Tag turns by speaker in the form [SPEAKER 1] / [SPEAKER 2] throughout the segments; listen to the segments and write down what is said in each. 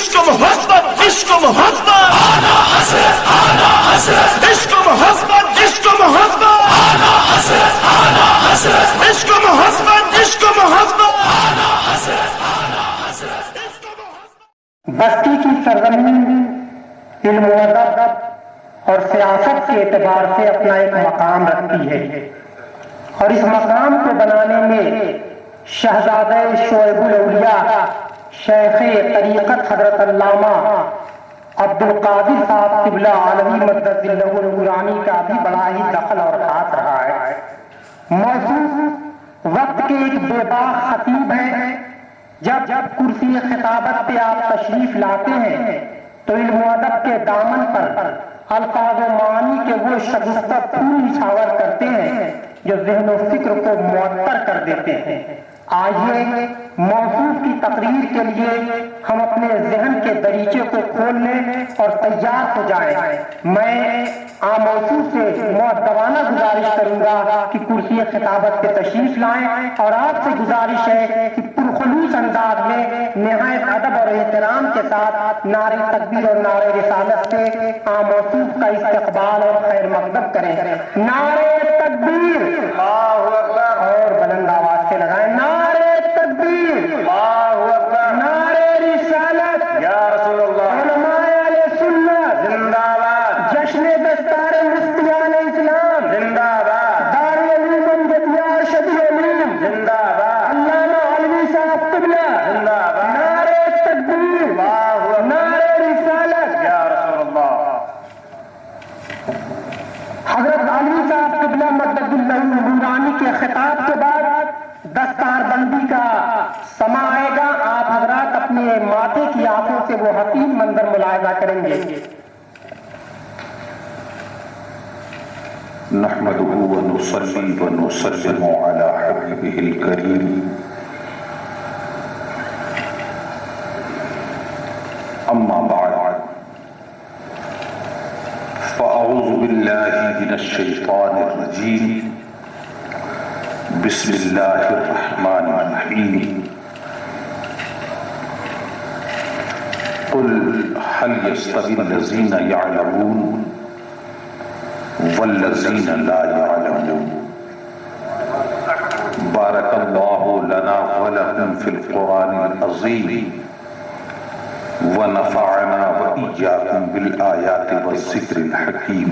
[SPEAKER 1] عشق محبت عشق محبت
[SPEAKER 2] آنا حضرت آنا حضرت
[SPEAKER 1] عشق محبت عشق محبت
[SPEAKER 2] آنا حضرت آنا حضرت
[SPEAKER 1] عشق محبت عشق محبت
[SPEAKER 2] آنا حضرت آنا حضرت
[SPEAKER 3] بستی کی سرزمین علم و ادب اور سیاست کے اعتبار سے اپنا ایک مقام رکھتی ہے، اور اس مقام کو بنانے میں شہزادہ شعیب الاولیاء شیخ طریقت حضرت علامہ عبد القادر صاحب قبلہ عالمی مدد اللہ النورانی کا بھی بڑا ہی دخل اور ہاتھ رہا ہے۔ موضوع وقت کے ایک بے باک خطیب ہیں۔ جب کرسی خطابت پہ آپ تشریف لاتے ہیں تو علم و ادب کے دامن پر الفاظ و معانی کے وہ شگفتہ پھول نچھاور کرتے ہیں جو ذہن و فکر کو معطر کر دیتے ہیں۔ آئیے موضوع کی تقریر کے لیے ہم اپنے ذہن کے دریچے کو کھول لیں اور تیار ہو جائیں۔ میں موضوع سے مؤدبانہ گزارش کروں گا کہ کرسی خطابت پہ تشریف لائیں، اور آپ سے گزارش ہے کہ پرخلوص انداز میں نہایت ادب اور احترام کے ساتھ نعرہ تکبیر اور نعرہ رسالت سے موضوع کا استقبال اور خیر مقدم کریں۔ نعرہ تکبیر، اللہ اکبر، اور بلند آواز سے لگائیں نعرہ تکبیر، اللہ اکبر، نعرہ رسالت، یا رسول اللہ، علماء اہل سنت زندہ باد، جشن دستار مفتیان اسلام زندہ باد، دارالعلوم امجدیہ ارشد العلوم زندہ باد، علامہ علوی صاحب قبلہ زندہ باد، نعرہ تکبیر، اللہ اکبر، نعرہ رسالت، یا رسول اللہ۔ حضرت علوی صاحب قبلہ مدد اللہ النورانی کے خطاب کے بعد دستار بندی کا سما آئے گا۔ آپ حضرات اپنے ماتھے کی آنکھوں سے وہ حسین منظر ملاحظہ کریں گے۔
[SPEAKER 4] نحمده ونصلي ونسلم على حبيبه الكريم أما بعد فأعوذ بالله من الشيطان الرجيم بسم الله الرحمن الرحيم قل هل يستوي الذين يعلمون والذين لا يعلمون بارك الله لنا ولكم في القرآن العظيم ونفعنا وإياكم بالآيات والذكر الحكيم۔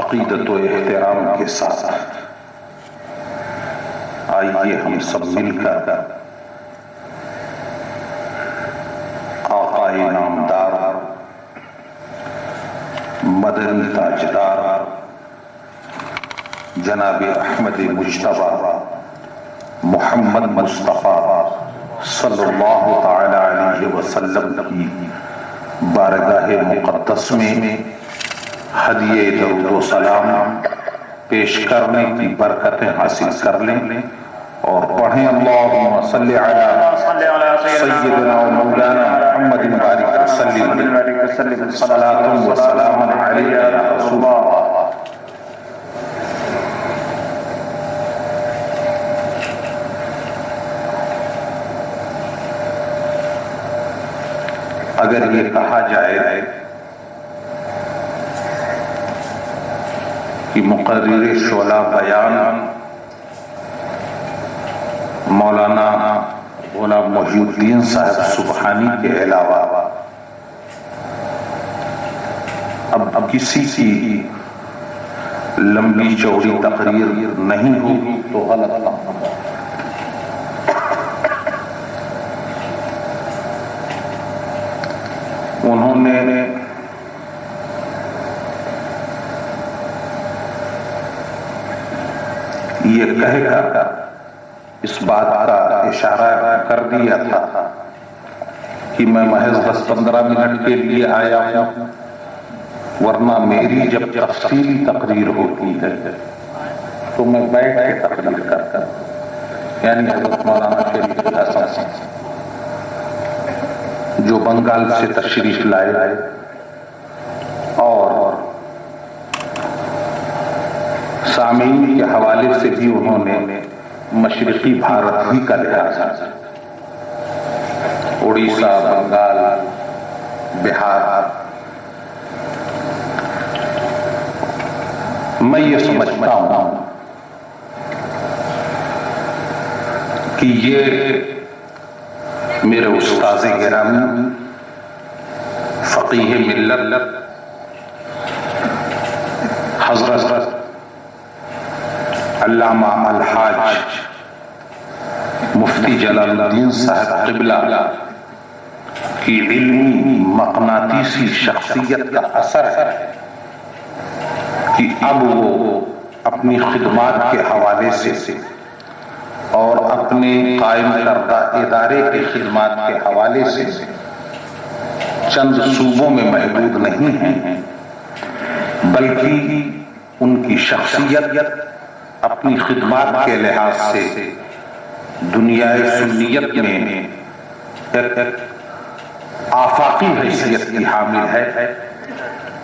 [SPEAKER 4] عقیدت و احترام کے ساتھ آئیے ہم سب مل کر آقائے نامدار مدنی تاجدار جناب احمد مجتبی محمد مصطفیٰ صلی اللہ تعالی علیہ وسلم کی بارگاہ مقدس میں ہدیہ درود و سلام پیش کرنے کی برکتیں حاصل کر لیں اور پڑھیں اللہم صلی علی سیدنا و مولانا محمد بارک وسلم صلاۃ و سلام علیہ یا رسول اللہ۔ اگر یہ کہا جائے کہ مقرر شعلہ بیان مولانا غلام محی الدین صاحب سبحانی کے علاوہ اب کسی کی لمبی چوڑی تقریر نہیں ہوگی تو غلط نہ ہوگا۔ انہوں نے یہ کہہ کر اس بات کا اشارہ کر دیا تھا کہ میں محض 10-15 منٹ کے لیے آیا ہوں، ورنہ میری جب تفصیلی تقریر ہوتی ہے تو میں بیٹھ کے تقریر کرتا ہوں۔ یعنی حضرت مولانا شریف الحسن جو بنگال سے تشریف لائے اور سامعین کے حوالے سے بھی انہوں نے مشرقی بھارت ہی کا لحاظ ہے، اڑیسہ، بنگال، بہار، میں یہ سمجھتا ہوں کہ یہ میرے استاذ گرامی فقیہ ملت حضرت علامہ الحاج مفتی جلال الدین صاحب قبلہ کی علمی مقناطیسی شخصیت کا اثر ہے کہ اب وہ اپنی خدمات کے حوالے سے اور اپنے قائم کردہ ادارے کی خدمات کے حوالے سے چند صوبوں میں محدود نہیں ہیں، بلکہ ان کی شخصیت اپنی خدمات کے لحاظ سے دنیا سنیت میں ایک آفاقی حیثیت کی حامل ہے،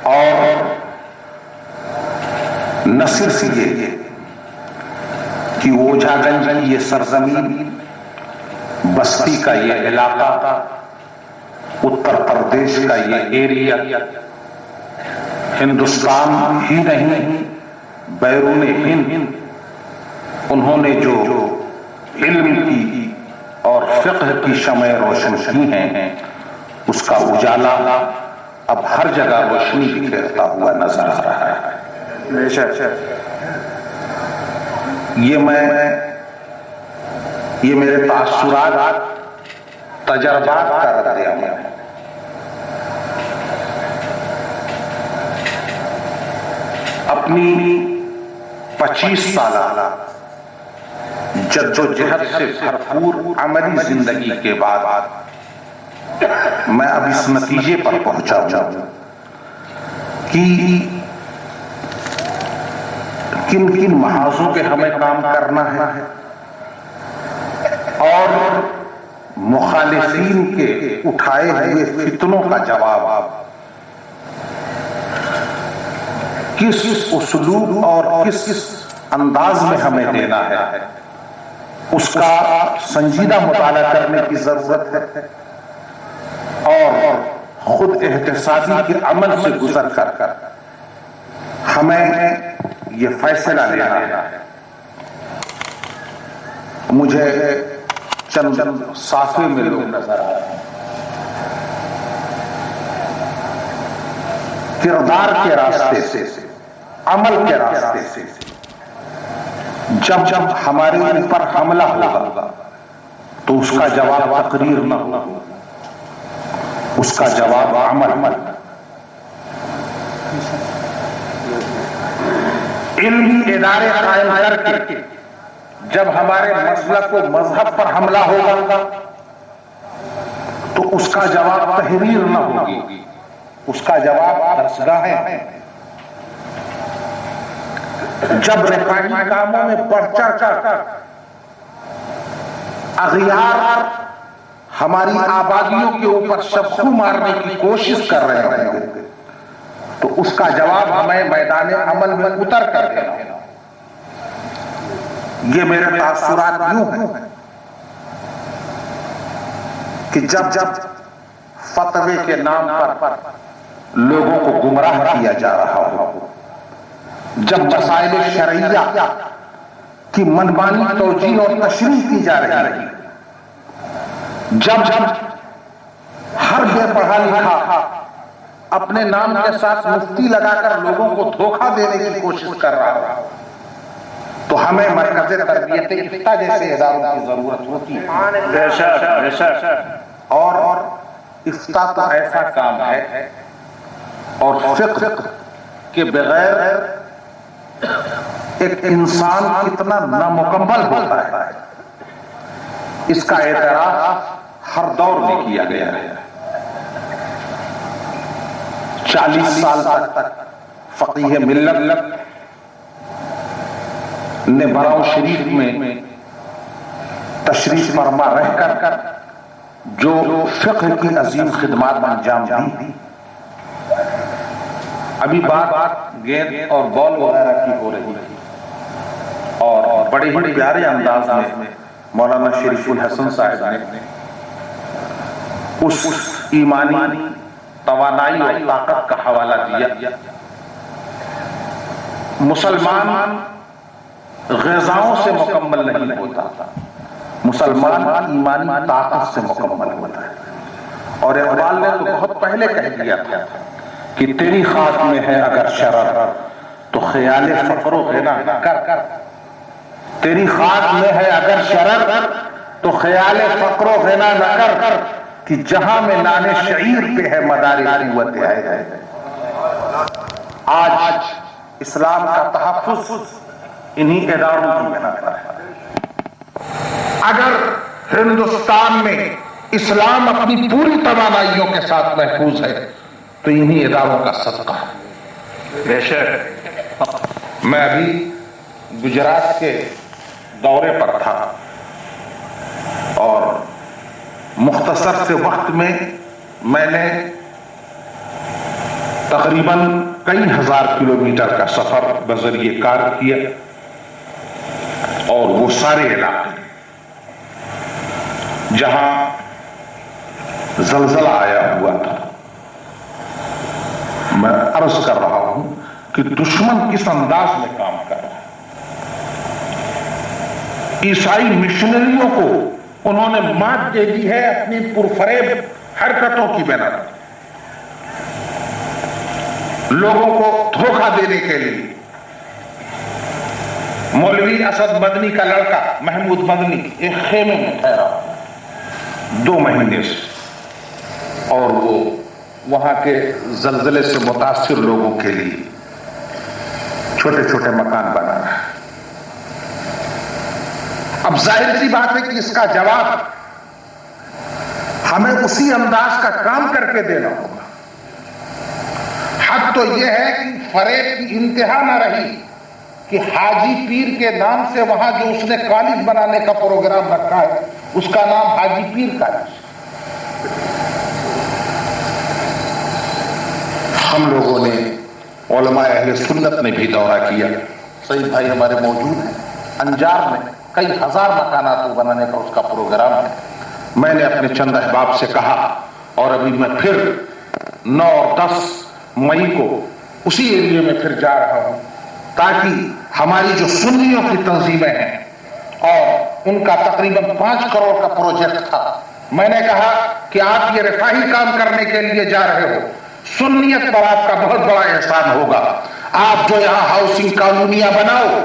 [SPEAKER 4] اور نہ صرف یہ کہ اوجھا گنج کی یہ سرزمین، بستی کا یہ علاقہ، اتر پردیش کا یہ ایریا ہندوستان ہی نہیں بیرون ہند انہوں نے جو علم کی اور فقہ کی شمع روشن کی ہیں، اس کا اجالا اب ہر جگہ روشنی بکھیرتا ہوا نظر آ رہا ہے۔ یہ میرے تاثرات، تجربات کا رد عمل ہے۔ اپنی 25 سالہ جد و جہد سے بھرپور عملی زندگی کے بعد میں اب اس نتیجے پر پہنچا ہوں کہ کن کن محاذوں کے ہمیں کام کرنا ہے، اور مخالفین کے اٹھائے ہوئے فتنوں کا جواب کس اسلوب اور کس انداز میں ہمیں دینا ہے، اس کا سنجیدہ مطالعہ کرنے کی ضرورت ہے، اور خود احتسابی کے عمل سے گزر کر ہمیں یہ فیصلہ لینا ہے۔ مجھے چند صافے میں لوگ نظر آ رہے ہیں، کردار کے راستے سے، عمل کے راستے سے جب ہمارے اوپر حملہ ہوگا تو اس کا جواب تقریر نہ ہوگا، اس کا جواب عمل۔ علمی ادارے قائم کر کے جب ہمارے مسلک و مذہب پر حملہ ہوگا تو اس کا جواب تحریر نہ ہوگی، اس کا جواب درسگاہیں ہیں۔ جب رفاہی کاموں میں بڑھ چڑھ کر اغیار ہماری آبادیوں کے اوپر شبخو مارنے کی کوشش کر رہے ہیں تو اس کا جواب ہمیں میدان عمل میں اتر کر دینا۔ یہ میرے تاثرات یوں ہیں کہ جب فتوے کے نام پر لوگوں کو گمراہ کیا جا رہا ہو، جب مسائل شرعیہ کی منمانی توجیہ اور تشریح کی جا رہی ہے، جب ہر بے پڑھا لکھا اپنے نام کے ساتھ مفتی لگا کر لوگوں کو دھوکہ دینے کی کوشش کر رہا ہو، تو ہمیں مرکز تربیت افتاء جیسے اداروں کی ضرورت ہوتی ہے۔ اور افتاء تو ایسا کام ہے اور فقہ کے بغیر ایک انسان کتنا نامکمل ہوتا ہے، اس کا اعتراف ہر دور میں کیا گیا ہے۔ 40 سال تک فقیہ ملت نے براؤ شریف میں تشریف فرما رہ کر جو فقہ کی عظیم خدمات انجام دی، ابھی بات گیند اور بال وغیرہ کی ہو رہی ہے، اور بڑے ہی پیارے انداز میں مولانا شریف الحسن صاحب نے اس ایمانی توانائی اور طاقت کا حوالہ دیا۔ مسلمان غذاؤں سے مکمل نہیں ہوتا، مسلمان ایمانی طاقت سے مکمل ہوتا ہے۔ اور اقبال نے تو بہت پہلے کہہ دیا تھا کہ تیری خاک میں ہے اگر شرر تو خیال فقر و غنا نہ کر، تیری خاک میں ہے اگر شرر تو خیال فقر و غنا نہ کر، کہ جہاں میں نان شعیر پہ ہے مدار قوت ہے۔ آج اسلام کا تحفظ انہی اداروں کی بنا پر ہے۔ اگر ہندوستان میں اسلام اپنی پوری توانائیوں کے ساتھ محفوظ ہے تو انہی اداروں کا صدقہ ہے۔ بے شک میں ابھی گجرات کے دورے پر تھا اور مختصر سے وقت میں نے تقریباً کئی ہزار کلومیٹر کا سفر بذریعہ کار کیا، اور وہ سارے علاقے جہاں زلزلہ آیا ہوا تھا، میں عرض کر رہا ہوں کہ دشمن کس انداز میں کام کر رہا ہے۔ عیسائی مشنریوں کو انہوں نے مات دے دی ہے اپنی پرفریب حرکتوں کی بنا پر، لوگوں کو دھوکہ دینے کے لیے۔ مولوی اسد مدنی کا لڑکا محمود مدنی ایک خیمے میں ٹھہرا 2 مہینے سے، اور وہ وہاں کے زلزلے سے متاثر لوگوں کے لیے چھوٹے چھوٹے مکان بنا رہا ہے۔ اب ظاہر سی بات ہے کہ اس کا جواب ہمیں اسی انداز کا کام کر کے دینا ہوگا۔ حد تو یہ ہے کہ فریب کی انتہا نہ رہی کہ حاجی پیر کے نام سے وہاں جو اس نے کالج بنانے کا پروگرام رکھا ہے اس کا نام حاجی پیر کالج۔ ہم لوگوں نے، علماء اہل سنت نے بھی دورہ کیا، سعید بھائی ہمارے موجود ہیں، انجار میں کئی ہزار مکانات کو بنانے کا اس کا پروگرام ہے۔ میں نے اپنے چند احباب سے کہا، اور ابھی میں پھر 9 اور 10 مئی کو اسی ایریے میں پھر جا رہا ہوں، تاکہ ہماری جو سنیوں کی تنظیمیں ہیں اور ان کا تقریباً 5 کروڑ کا پروجیکٹ تھا، میں نے کہا کہ آپ یہ رفاہی کام کرنے کے لیے جا رہے ہو، سنیت پر آپ کا بہت بڑا احسان ہوگا۔ آپ جو یہاں ہاؤسنگ کالونیاں بناؤ،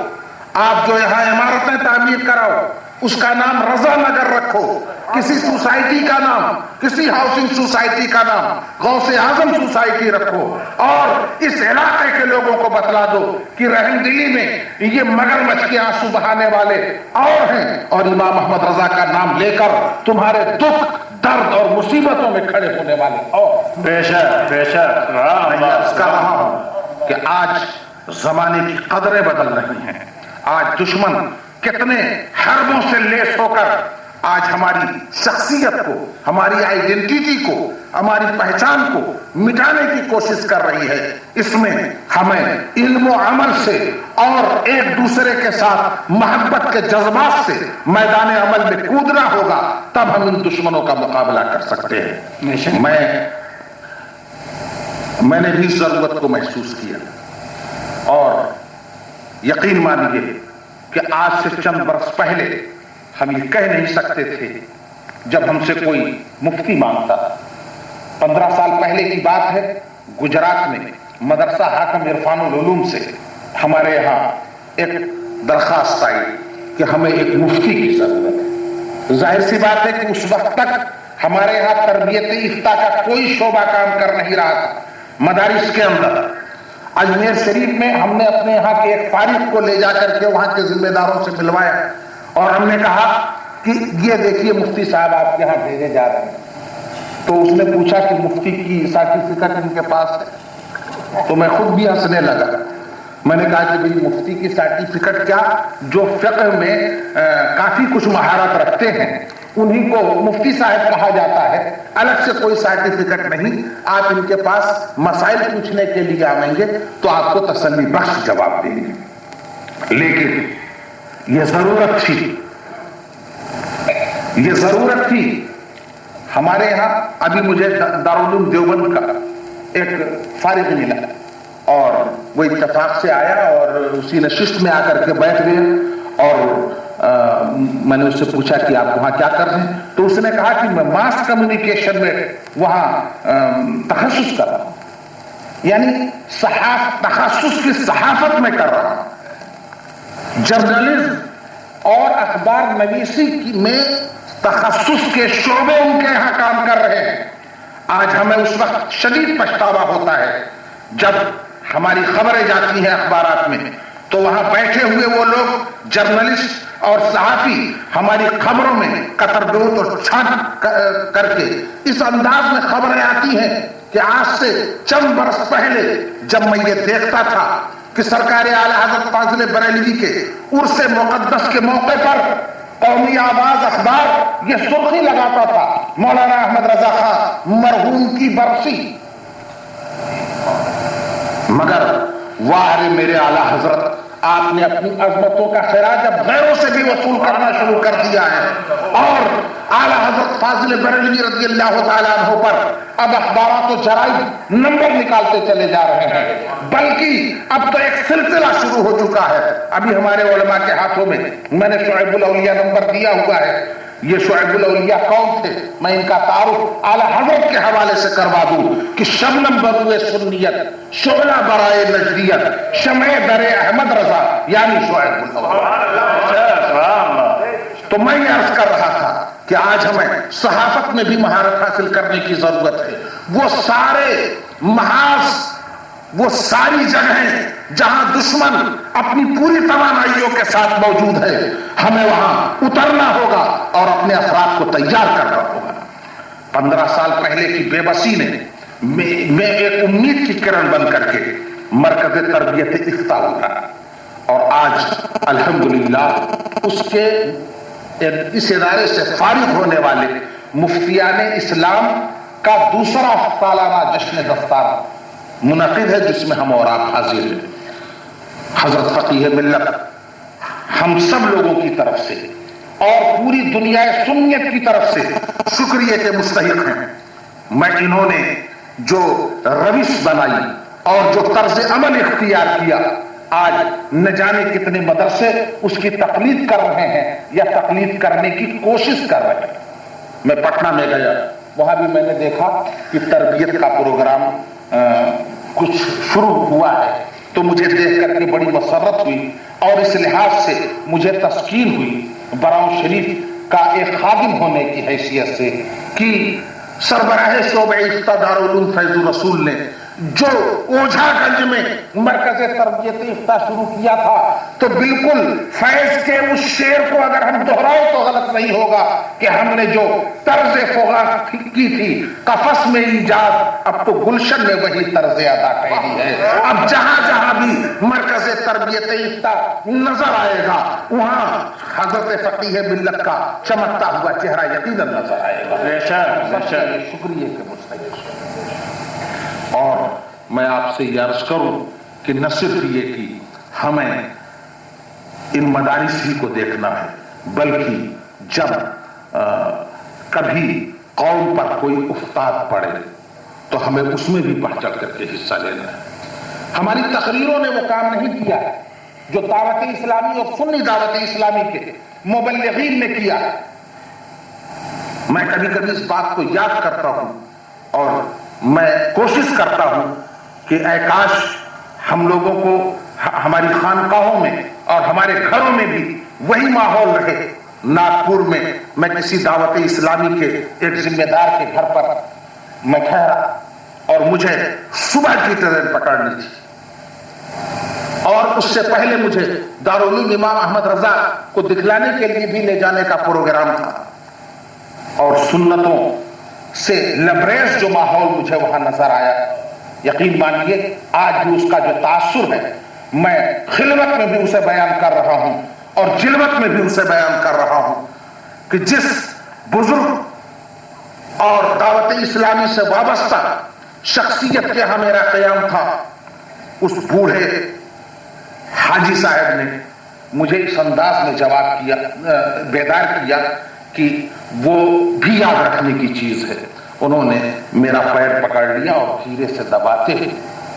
[SPEAKER 4] آپ جو یہاں عمارتیں تعمیر کراؤ، اس کا نام رضا نگر رکھو، کسی سوسائٹی کا نام، کسی ہاؤسنگ سوسائٹی کا نام غوث اعظم سوسائٹی رکھو، اور اس علاقے کے لوگوں کو بتلا دو کہ رحم دلی میں یہ مگرمچھ کے آنسو بہانے والے اور ہیں، اور امام احمد رضا کا نام لے کر تمہارے دکھ، درد اور مصیبتوں میں کھڑے ہونے والے۔ اور
[SPEAKER 1] بے شک بے شک،
[SPEAKER 4] میں عرض کر رہا ہوں کہ آج زمانے کی قدریں بدل رہی ہیں۔ آج دشمن کتنے حربوں سے لیس ہو کر آج ہماری شخصیت کو، ہماری آئیڈینٹیٹی کو، ہماری پہچان کو مٹانے کی کوشش کر رہی ہے۔ اس میں ہمیں علم و عمل سے اور ایک دوسرے کے ساتھ محبت کے جذبات سے میدان عمل میں کودنا ہوگا، تب ہم ان دشمنوں کا مقابلہ کر سکتے ہیں۔ میں نے بھی ضرورت کو محسوس کیا، اور یقین مانیے کہ آج سے چند برس پہلے ہم یہ کہہ نہیں سکتے تھے جب ہم سے کوئی مفتی مانگتا۔ 15 سال پہلے کی بات ہے، گجرات میں مدرسہ حاکم عرفان العلوم سے ہمارے یہاں ایک درخواست آئی کہ ہمیں ایک مفتی کی ضرورت ہے۔ ظاہر سی بات ہے کہ اس وقت تک ہمارے یہاں تربیت افتاء کا کوئی شعبہ کام کر نہیں رہا تھا مدارس کے اندر۔ اجمیر شریف میں ہم نے اپنے یہاں کے ایک فارغ کو لے جا کر کے وہاں کے ذمہ داروں سے ملوایا، اور ہم نے کہا کہ یہ دیکھیے مفتی صاحب آپ کے یہاں بھیجے جا رہے ہیں۔ تو اس نے پوچھا کہ مفتی کی سرٹیفکیٹ ان کے پاس ہے؟ تو میں خود بھی ہنسنے لگا۔ میں نے کہا کہ بھئی مفتی کی سرٹیفکیٹ کیا، جو فقہ میں کافی کچھ مہارت رکھتے ہیں انہی کو مفتی صاحب کہا جاتا ہے، الگ سے کوئی سرٹیفکیٹ نہیں۔ آپ ان کے پاس مسائل پوچھنے کے لیے آئیں گے تو آپ کو تسلی بخش جواب دیں گے۔ لیکن یہ ضرورت تھی ہمارے یہاں. ابھی مجھے دارالعلوم دیوبند کا ایک فارغ ملا اور وہ اتفاق سے آیا اور اسی نشست میں آ کر کے بیٹھ گئے اور میں نے اس سے پوچھا کہ آپ وہاں کیا کر رہے ہیں؟ تو اس نے کہا کہ میں ماس کمیونیکیشن میں وہاں تخصص کر رہا ہوں، یعنی تخصص کی صحافت میں کر رہا ہوں، جرنلزم اور اخبار نویسی میں تخصص کے شعبے ان کے یہاں کام کر رہے ہیں. آج ہمیں اس وقت شدید پچھتاوا ہوتا ہے جب ہماری خبریں جاتی ہیں اخبارات میں تو وہاں بیٹھے ہوئے وہ لوگ جرنلسٹ اور صحافی ہماری خبروں میں قطر بیوت اور چھانٹ کر کے اس انداز میں خبریں آتی ہیں کہ آج سے چند برس پہلے جب میں یہ دیکھتا تھا کہ سرکار اعلی حضرت فاضل بریلوی کے عرس مقدس کے موقع پر قومی آواز اخبار یہ سرخی لگاتا تھا مولانا احمد رضا خان مرحوم کی برسی. مگر واہ رے میرے اعلی حضرت، آپ نے اپنی عظمتوں کا خراج اب غیروں سے بھی وصول کرنا شروع کر دیا ہے اور اعلی حضرت فاضل بریلوی رضی اللہ تعالیٰ عنہ پر اب اخبارات و جرائد نمبر نکالتے چلے جا رہے ہیں، بلکہ اب تو ایک سلسلہ شروع ہو چکا ہے. ابھی ہمارے علماء کے ہاتھوں میں نے شعیب الاولیاء نمبر دیا ہوا ہے. یہ شعیب الاولیاء کون تھے؟ میں ان کا تعارف اعلی حضرت کے حوالے سے کروا دوں کہ شبنم بروئے سنیت، شعلہ برائے نجدیت، شمع در احمد رضا یعنی شعیب الاولیاء. تو میں یہ عرض کر رہا تھا کہ آج ہمیں صحافت میں بھی مہارت حاصل کرنے کی ضرورت ہے. وہ سارے محاذ، وہ ساری جگہیں جہاں دشمن اپنی پوری توانائیوں کے ساتھ موجود ہے، ہمیں وہاں اترنا ہوگا اور اپنے افراد کو تیار کرنا ہوگا. 15 سال پہلے کی بے بسی نے میں ایک امید کی کرن بن کر کے مرکز تربیت افتاء اٹھا اور آج الحمدللہ اس ادارے سے فارغ ہونے والے مفتیان اسلام کا دوسرا سالانہ جشن دستار منعقد ہے جس میں ہم اور آپ حاضر ہیں. حضرت فقیہ ملت ہم سب لوگوں کی طرف سے اور پوری دنیا سنیت کی طرف سے شکریہ کے مستحق ہیں. میں انہوں نے جو روش بنائی اور جو طرز عمل اختیار کیا، آج نہ جانے کتنے مدرسے اس کی تقلید کر رہے ہیں یا تقلید کرنے کی کوشش کر رہے ہیں. میں پٹنہ میں گیا، وہاں بھی میں نے دیکھا کہ تربیت کا پروگرام کچھ شروع ہوا ہے تو مجھے دیکھ کر کے بڑی مسرت ہوئی اور اس لحاظ سے مجھے تسکین ہوئی براؤں شریف کا ایک خادم ہونے کی حیثیت سے کہ سربراہ صوبہ افتاء دارالعلوم فیض الرسول نے جو اوجھا گنج میں مرکز تربیت افتاء شروع کیا تھا تو بالکل فیض کے اس شعر کو اگر ہم دہرائیں تو غلط نہیں ہوگا کہ ہم نے جو طرز فغاں کی تھی قفس میں ایجاد، اب تو گلشن میں وہی طرز ادا کہی ہے. اب جہاں جہاں بھی مرکز تربیت افتاء نظر آئے گا وہاں حضرت فقیہ ملت کا چمکتا ہوا چہرہ یقیناً نظر آئے گا. شکریہ کے مستحق. اور میں آپ سے یہ عرض کروں کہ نہ صرف یہ کہ ہمیں ان مدارس ہی کو دیکھنا ہے، بلکہ جب کبھی قوم پر کوئی افتاد پڑے تو ہمیں اس میں بھی بڑھ چڑھ کر کے حصہ لینا ہے. ہماری تقریروں نے وہ کام نہیں کیا جو دعوت اسلامی اور سنی دعوت اسلامی کے مبلغین نے کیا. میں کبھی کبھی اس بات کو یاد کرتا ہوں اور میں کوشش کرتا ہوں کہ اے کاش ہم لوگوں کو ہماری خانقاہوں میں اور ہمارے گھروں میں بھی وہی ماحول رہے. ناگپور میں کسی دعوت اسلامی کے ایک ذمہ دار کے گھر پر میں ٹھہرا اور مجھے صبح کی ٹرین پکڑنی تھی اور اس سے پہلے مجھے دارالعلوم امام احمد رضا کو دکھلانے کے لیے بھی لے جانے کا پروگرام تھا اور سنتوں سے لبریز جو ماحول مجھے وہاں نظر آیا، یقین مانیے آج بھی اس کا جو تاثر ہے میں خلوت میں بھی اسے بیان کر رہا ہوں اور جلوت میں بھی اسے بیان کر رہا ہوں کہ جس بزرگ اور دعوت اسلامی سے وابستہ شخصیت کے یہاں میرا قیام تھا، اس بوڑھے حاجی صاحب نے مجھے اس انداز میں جواب کیا، بیدار کیا کہ وہ بھی یاد رکھنے کی چیز ہے۔ انہوں نے میرا پیر پکڑ لیا اور دھیرے سے دباتے ہوئے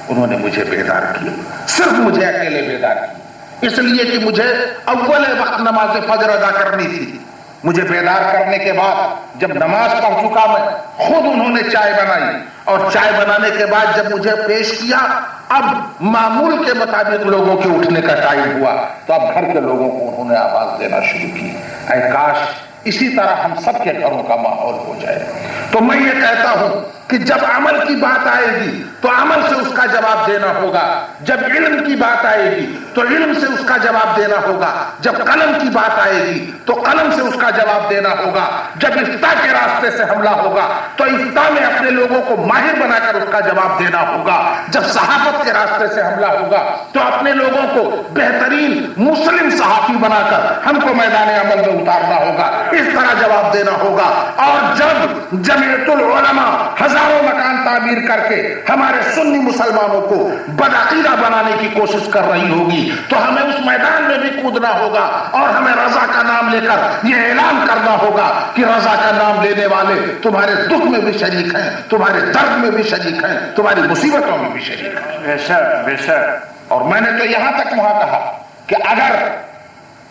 [SPEAKER 4] انہوں نے مجھے بیدار کیا، صرف مجھے اکیلے بیدار کیا، اس لیے کہ مجھے اول وقت نماز فجر ادا کرنی تھی۔ مجھے بیدار کرنے کے بعد جب نماز پڑھ چکا میں، خود انہوں نے چائے بنائی، اور چائے بنانے کے بعد جب مجھے پیش کیا، اب معمول کے مطابق لوگوں کے اٹھنے کا ٹائم ہوا، تو اب گھر کے لوگوں کو انہوں نے آواز دینا شروع کی۔ اے کاش اسی طرح ہم سب کے گھروں کا ماحول ہو جائے۔ تو میں یہ کہتا ہوں کہ جب عمل کی بات آئے گی تو عمل سے اس کا جواب دینا ہوگا، جب علم کی بات آئے گی تو علم سے اس کا جواب دینا ہوگا، جب قلم کی بات آئے گی تو قلم سے اس کا جواب دینا ہوگا، جب افتاء کے راستے سے حملہ ہوگا تو افتاء میں اپنے لوگوں کو ماہر بنا کر اس کا جواب دینا ہوگا، جب صحافت کے راستے سے حملہ ہوگا تو اپنے لوگوں کو بہترین مسلم صحافی بنا کر ہم کو میدان عمل میں اتارنا ہوگا، اس طرح جواب دینا ہوگا۔ اور جب جمعیت العلماء ہزاروں مکان تعمیر کر کے ہمارے سنی مسلمانوں کو بدعقیدہ بنانے کی کوشش کر رہی ہوگی تو ہمیں اس میدان میں بھی کودنا ہوگا، اور ہمیں رضا کا نام لے کر یہ اعلان کرنا ہوگا کہ رضا کا نام لینے والے تمہارے دکھ میں بھی شریک ہیں، تمہارے درد میں بھی شریک ہیں، تمہاری مصیبتوں میں بھی شریک ہیں۔
[SPEAKER 5] بے شک بے شک۔
[SPEAKER 4] اور میں نے تو یہاں تک وہاں کہا کہ اگر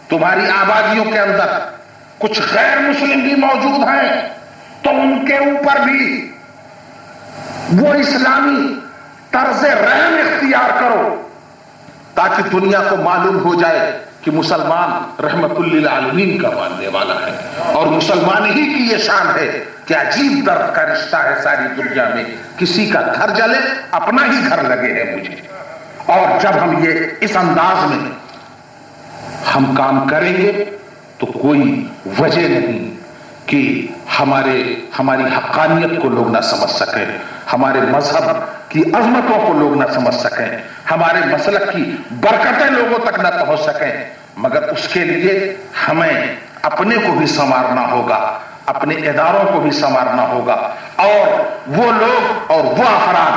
[SPEAKER 4] تمہاری آبادیوں کے اندر کچھ غیر مسلم بھی موجود ہیں تو ان کے اوپر بھی وہ اسلامی طرز رحم اختیار کرو تاکہ دنیا کو معلوم ہو جائے کہ مسلمان رحمت للعالمین کا ماننے والا ہے، اور مسلمان ہی کی یہ شان ہے کہ عجیب درد کا رشتہ ہے ساری دنیا میں، کسی کا گھر جلے اپنا ہی گھر لگے ہے مجھے۔ اور جب ہم یہ اس انداز میں ہم کام کریں گے تو کوئی وجہ نہیں کہ ہماری حقانیت کو لوگ نہ سمجھ سکیں، ہمارے مذہب کی عظمتوں کو لوگ نہ سمجھ سکیں، ہمارے مسلک کی برکتیں لوگوں تک نہ پہنچ سکیں، مگر اس کے لیے ہمیں اپنے کو بھی سنوارنا ہوگا، اپنے اداروں کو بھی سنوارنا ہوگا، اور وہ لوگ اور وہ افراد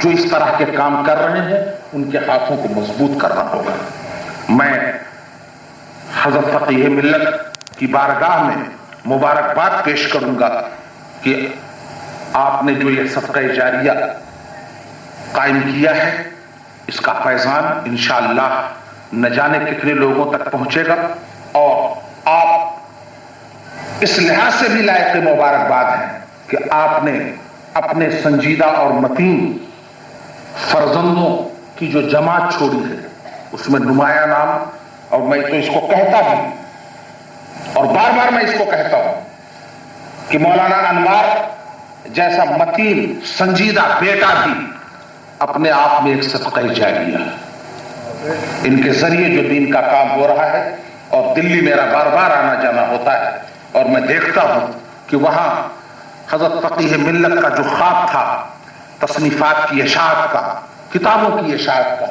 [SPEAKER 4] جو اس طرح کے کام کر رہے ہیں ان کے ہاتھوں کو مضبوط کرنا ہوگا۔ میں حضرت فقیہ ملت کی بارگاہ میں مبارکباد پیش کروں گا کہ آپ نے جو یہ صدقہ جاریہ قائم کیا ہے، اس کا فیضان انشاءاللہ نہ جانے کتنے لوگوں تک پہنچے گا، اور آپ اس لحاظ سے بھی لائق مبارکباد ہیں کہ آپ نے اپنے سنجیدہ اور متین فرزندوں کی جو جماعت چھوڑی ہے اس میں نمایاں نام، اور میں تو اس کو کہتا ہوں اور بار بار میں اس کو کہتا ہوں کہ مولانا انوار جیسا متین سنجیدہ بیٹا بھی اپنے آپ میں ایک صدقہ جاریہ ہے۔ ان کے ذریعے جو دین کا کام ہو رہا ہے، اور دلی میرا بار بار آنا جانا ہوتا ہے اور میں دیکھتا ہوں کہ وہاں حضرت فقیہ ملت کا جو خواب تھا تصنیفات کی اشاعت کا، کتابوں کی اشاعت کا،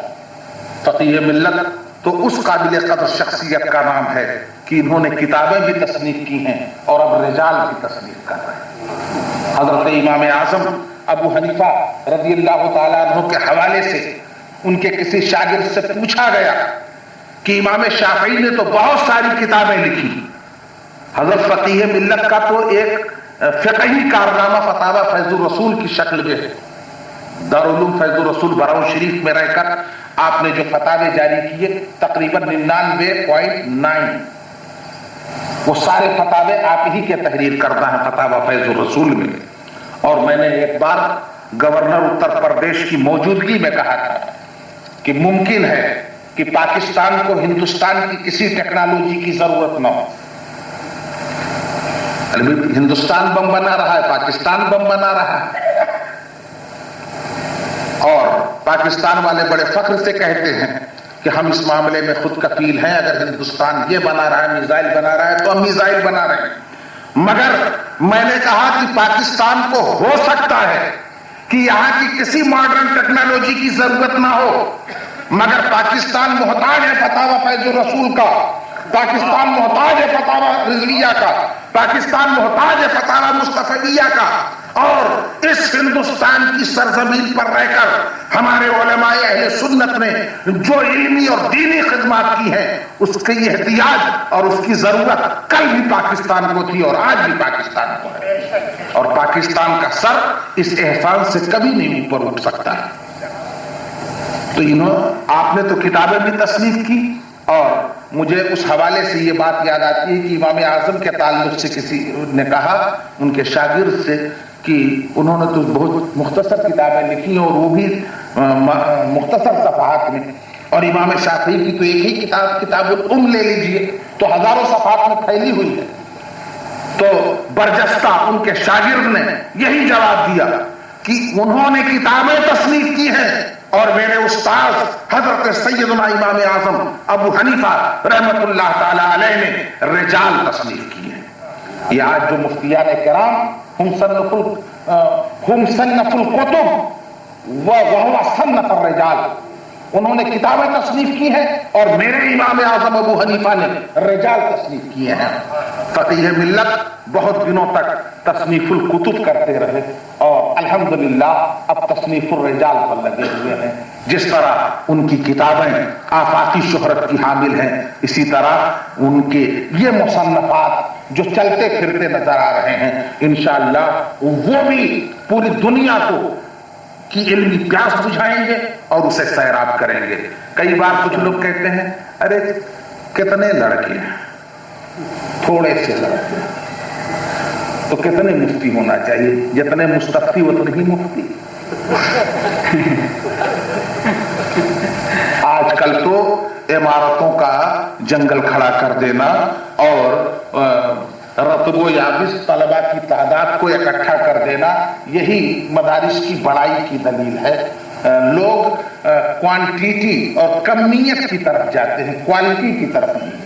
[SPEAKER 4] فقیہ ملت تو اس قابل قدر شخصیت کا نام ہے کہ انہوں نے کتابیں بھی تصنیف کی ہیں اور اب رجال بھی تصنیف کر رہے ہیں۔ حضرت امام اعظم ابو حنیفہ رضی اللہ تعالیٰ عنہ کے حوالے سے ان کے کسی شاگرد سے پوچھا گیا کہ امام شافعی نے تو بہت ساری کتابیں لکھی، حضرت فقیہ ملت کا تو ایک فقہی کارنامہ فتاوی فیض الرسول کی شکل میں ہے۔ دارالعلوم فیض الرسول براؤں شریف میں رہ کر آپ نے جو فتاوی جاری کیے تقریباً 99.9، وہ سارے فتاوی آپ ہی کے تحریر کردہ ہیں فتاوی فیض الرسول میں۔ اور میں نے ایک بار گورنر اتر پردیش کی موجودگی میں کہا تھا کہ ممکن ہے کہ پاکستان کو ہندوستان کی کسی ٹیکنالوجی کی ضرورت نہ ہو۔ ہندوستان بم بنا رہا ہے، پاکستان بم بنا رہا ہے، اور پاکستان والے بڑے فخر سے کہتے ہیں کہ ہم اس معاملے میں خود کفیل ہیں، اگر ہندوستان یہ بنا رہا ہے، میزائل بنا رہا ہے تو ہم میزائل بنا رہے ہیں۔ مگر میں نے کہا کہ پاکستان کو ہو سکتا ہے کہ یہاں کی کسی ماڈرن ٹیکنالوجی کی ضرورت نہ ہو، مگر پاکستان محتاج ہے فتاوی فیض الرسول کا، پاکستان محتاج ہے فتاوی رضویہ کا، پاکستان محتاج ہے فتاوی مصطفیہ کا، اور اس ہندوستان کی سرزمین پر رہ کر ہمارے علماء اہل سنت نے جو علمی اور دینی خدمات کی ہیں اس کی احتیاج اور اس کی ضرورت کل بھی پاکستان کو تھی اور آج بھی پاکستان کو ہے، اور پاکستان کا سر اس احسان سے کبھی نہیں اوپر اٹھ سکتا ہے۔ تو آپ نے تو کتابیں بھی تصنیف کی، اور مجھے اس حوالے سے یہ بات یاد آتی ہے کہ امام اعظم کے تعلق سے کسی نے کہا ان کے شاگرد سے کہ انہوں نے تو بہت مختصر کتابیں لکھی اور وہ بھی مختصر صفحات میں، اور امام شافعی کی تو ایک ہی کتاب الام لے لیجئے تو ہزاروں صفحات میں پھیلی ہوئی ہے۔ تو برجستہ ان کے شاگرد نے یہی جواب دیا کہ انہوں نے کتابیں تصنیف کی ہیں اور میرے استاد حضرت سیدنا امام اعظم ابو حنیفہ رحمت اللہ تعالی علیہ نے رجال تصنیف کی ہیں۔ یہ آج جو مفتیان کرام ہم صنف الکتب وہو صنف الرجال، انہوں نے کتابیں تصنیف کی ہیں اور میرے امام اعظم ابو حنیفہ نے رجال تصنیف کیے ہیں۔ فقیہ ملت بہت دنوں تک تصنیف الکتب کرتے رہے اور الحمدللہ اب تصنیف الرجال پر لگے ہوئے ہیں۔ جس طرح ان کی کتابیں آفاقی شہرت کی حامل ہیں، اسی طرح ان کے یہ مصنفات جو چلتے پھرتے نظر آ رہے ہیں انشاءاللہ وہ بھی پوری دنیا کو کی علمی پیاس بجھائیں گے اور اسے سیراب کریں گے۔ کئی بار کچھ لوگ کہتے ہیں ارے کتنے لڑکے ہیں، تھوڑے سے لڑکے، تو کتنے مفتی ہونا چاہیے؟ جتنے مستفتی اتنے ہی مفتی۔ آج کل تو عمارتوں کا جنگل کھڑا کر دینا اور رتب و یابس طلبہ کی تعداد کو اکٹھا کر دینا یہی مدارس کی بڑائی کی دلیل ہے۔ لوگ کوانٹیٹی اور کمیت کی طرف جاتے ہیں، کوالٹی کی طرف نہیں۔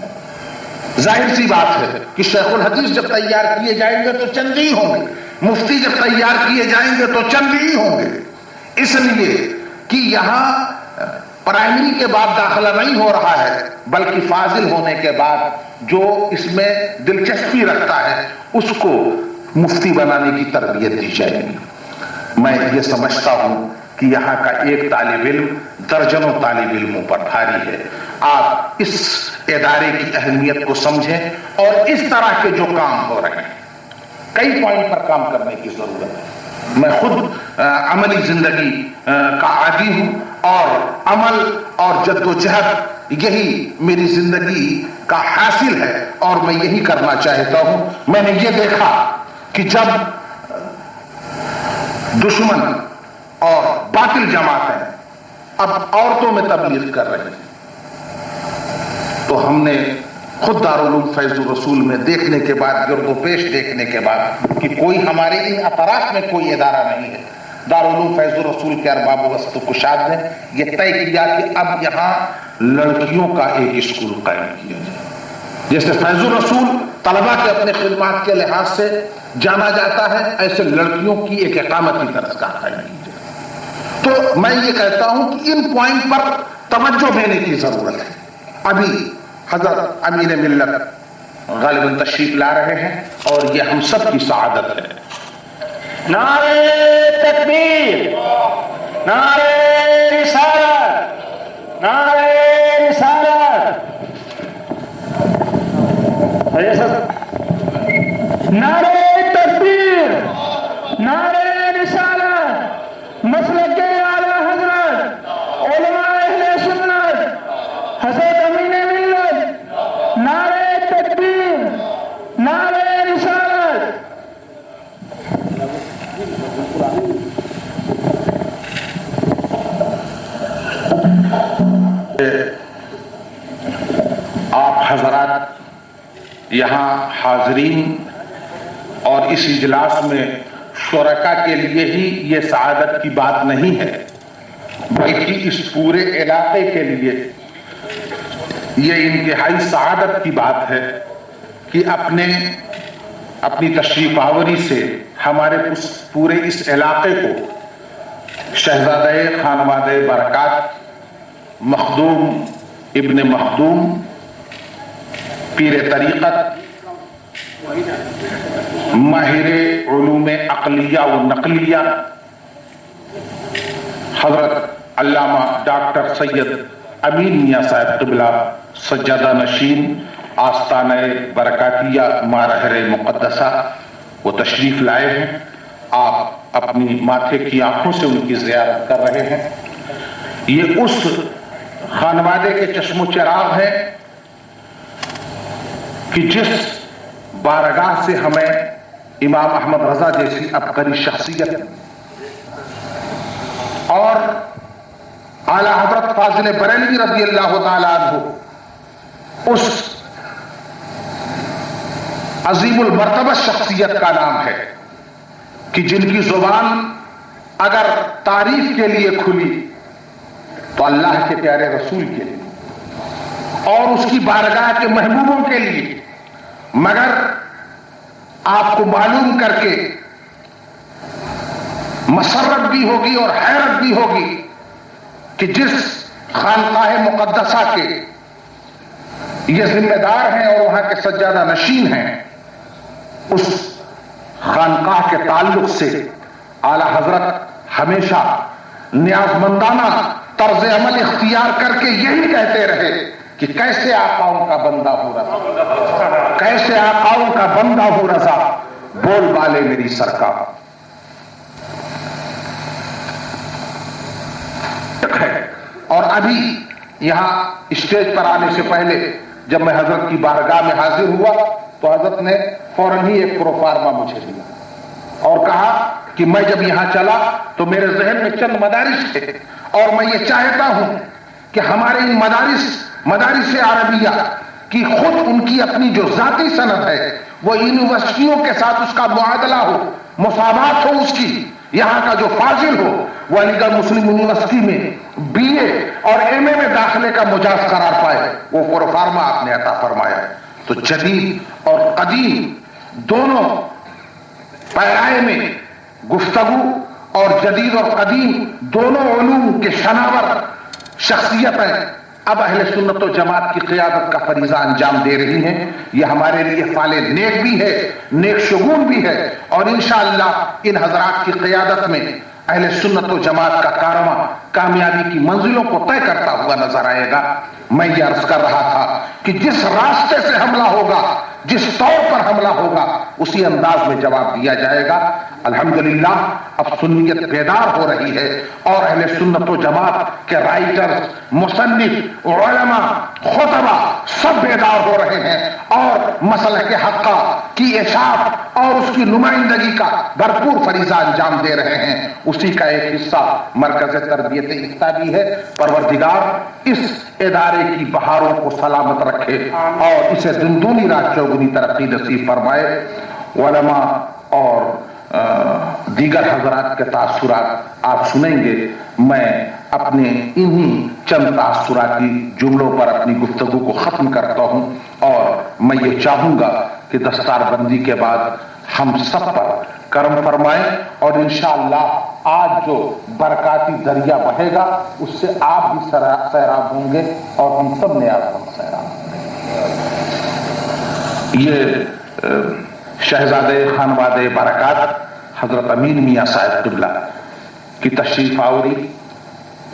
[SPEAKER 4] ظاہر سی بات ہے کہ شیخ الحدیث جب تیار کیے جائیں گے تو چند ہی ہوں گے، مفتی جب تیار کیے جائیں گے تو چند ہی ہوں گے، اس لیے کہ یہاں پرائمری کے بعد داخلہ نہیں ہو رہا ہے بلکہ فاضل ہونے کے بعد جو اس میں دلچسپی رکھتا ہے اس کو مفتی بنانے کی تربیت دی جائے گی۔ میں یہ سمجھتا ہوں کہ یہاں کا ایک طالب علم درجنوں طالب علموں پر بھاری ہے۔ آپ اس ادارے کی اہمیت کو سمجھیں اور اس طرح کے جو کام ہو رہے ہیں کئی پوائنٹ پر کام کرنے کی ضرورت ہے۔ میں خود عملی زندگی کا عادی ہوں اور عمل اور جد و جہد یہی میری زندگی کا حاصل ہے اور میں یہی کرنا چاہتا ہوں۔ میں نے یہ دیکھا کہ جب دشمن اور باطل جماعتیں اب عورتوں میں تبلیغ کر رہے ہیں تو ہم نے خود دارالعلوم فیض الرسول میں دیکھنے کے بعد، گرد و پیش دیکھنے کے بعد کہ کوئی ہمارے ان اطراف میں کوئی ادارہ نہیں ہے، دارالعلوم فیض الرسول کے ارباب و وسط کشاد نے یہ طے کیا کہ اب یہاں لڑکیوں کا ایک اسکول قائم کیا جائے۔ جیسے فیض الرسول طلبہ کے اپنے خدمات کے لحاظ سے جانا جاتا ہے، ایسے لڑکیوں کی ایک اقامتی درسگاہ قائم کی جائے۔ تو میں یہ کہتا ہوں کہ ان پوائنٹ پر توجہ دینے کی ضرورت ہے۔ ابھی حضرت امیر ملت غالباً تشریف لا رہے ہیں اور یہ ہم سب کی سعادت ہے۔
[SPEAKER 3] نعرے تکبیر، نعرے رسالت، نعرے رسالت، نعرے تکبیر، نعرے رسالت، مسلک اعلیٰ حضرت علماء اہل سنت حضرت امین ملت، نعرے تکبیر، نعرے رسالت۔
[SPEAKER 4] آپ حضرات یہاں حاضرین اور اس اجلاس میں شرکا کے لیے ہی یہ سعادت کی بات نہیں ہے بلکہ اس پورے علاقے کے لیے یہ انتہائی سعادت کی بات ہے کہ اپنی تشریف آوری سے ہمارے پورے اس علاقے کو شہزادہ خانوادہ برکات مخدوم ابن مخدوم پیر طریقت ماہر علوم عقلیہ و نقلیہ حضرت علامہ ڈاکٹر سید امین میاں صاحب قبلہ سجادہ نشین آستانہ برکاتیہ مارحر مقدسہ وہ تشریف لائے ہیں. آپ اپنی ماتھے کی آنکھوں سے ان کی زیارت کر رہے ہیں. یہ اس خانوادے کے چشم و چراغ ہے کہ جس بارگاہ سے ہمیں امام احمد رضا جیسی عبقری شخصیت اور اعلی حضرت فاضل بریلوی رضی اللہ تعالیٰ عنہ اس عظیم المرتبہ شخصیت کا نام ہے کہ جن کی زبان اگر تعریف کے لیے کھلی تو اللہ کے پیارے رسول کے لیے اور اس کی بارگاہ کے محبوبوں کے لیے، مگر آپ کو معلوم کر کے مسرت بھی ہوگی اور حیرت بھی ہوگی کہ جس خانقاہ مقدسہ کے یہ ذمہ دار ہیں اور وہاں کے سجادہ نشین ہیں، اس خانقاہ کے تعلق سے اعلی حضرت ہمیشہ نیازمندانہ طرز عمل اختیار کر کے یہی کہتے رہے کہ کیسے آقاؤں کا بندہ ہو رضا، کیسے آقاؤں کا بندہ ہو رضا، بول بالے میری سرکار. اور ابھی یہاں اسٹیج پر آنے سے پہلے جب میں حضرت کی بارگاہ میں حاضر ہوا تو حضرت نے فوراً ہی ایک پروفارما مجھے دیا اور کہا کہ میں جب یہاں چلا تو میرے ذہن میں چند مدارس تھے اور میں یہ چاہتا ہوں کہ ہمارے ان مدارس عربیہ کی خود ان کی اپنی جو ذاتی سند ہے وہ یونیورسٹیوں کے ساتھ اس کا معادلہ ہو، مساوات ہو اس کی. یہاں کا جو فاضل ہو وہ علی گڑھ مسلم یونیورسٹی میں BA اور MA میں داخلے کا مجاز قرار پائے. وہ پروفارما آپ نے عطا فرمایا. تو جدید اور قدیم دونوں پیرائے میں گفتگو اور جدید اور قدیم دونوں علوم کے شناور شخصیتیں اب اہل سنت و جماعت کی قیادت کا فریضہ انجام دے رہی ہیں. یہ ہمارے لیے فعال نیک بھی ہے، نیک شگون بھی ہے، اور انشاءاللہ ان حضرات کی قیادت میں اہل سنت و جماعت کا کارواں کامیابی کی منزلوں کو طے کرتا ہوا نظر آئے گا. میں یہ عرض کر رہا تھا کہ جس راستے سے حملہ ہوگا، جس طور پر حملہ ہوگا، اسی انداز میں جواب دیا جائے گا. الحمدللہ اب سنیت بیدار ہو رہی ہے اور اہل سنت و جماعت کے رائٹر، مصنف، علماء، خطبہ سب بیدار ہو رہے ہیں اور مسلک حقہ کی اشاعت اور اس کی نمائندگی کا بھرپور فریضہ انجام دے رہے ہیں. اسی کا ایک حصہ مرکز تربیت افتاء بھی ہے. پروردگار اس ادارے کی بہاروں کو سلامت رکھے اور اسے دندونی راہ چوگنی ترقی نصیب فرمائے. علماء اور دیگر حضرات کے تاثرات آپ سنیں گے. میں اپنے انہی چند تاثراتی جملوں پر اپنی گفتگو کو ختم کرتا ہوں اور میں یہ چاہوں گا کہ دستار بندی کے بعد ہم سب پر کرم فرمائیں اور انشاءاللہ آج جو برکاتی دریا بہے گا اس سے آپ بھی سیراب ہوں گے اور ہم سب نے آپ سیراب ہوں گے. یہ شہزادے خانوادے برکات حضرت امین میاں صاحب قبلہ کی تشریف آوری،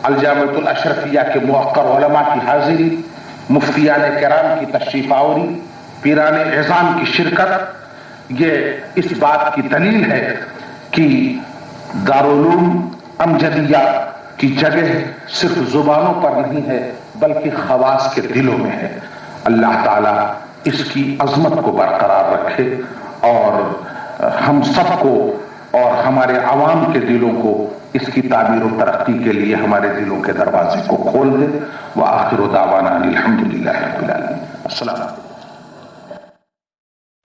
[SPEAKER 4] الجامعۃ الاشرفیہ کے موقر علماء کی حاضری، مفتیان کرام کی تشریف آوری، پیران اعظام کی شرکت، یہ اس بات کی دلیل ہے کہ دارالعلوم امجدیہ کی جگہ صرف زبانوں پر نہیں ہے بلکہ خواص کے دلوں میں ہے. اللہ تعالیٰ اس کی عظمت کو برقرار رکھے اور ہم سب کو اور ہمارے عوام کے دلوں کو اس کی تعمیر و ترقی کے لیے ہمارے دلوں کے دروازے کو کھول دے. وآخر دعوانا الحمدللہ رب العالمین. السلام علیکم.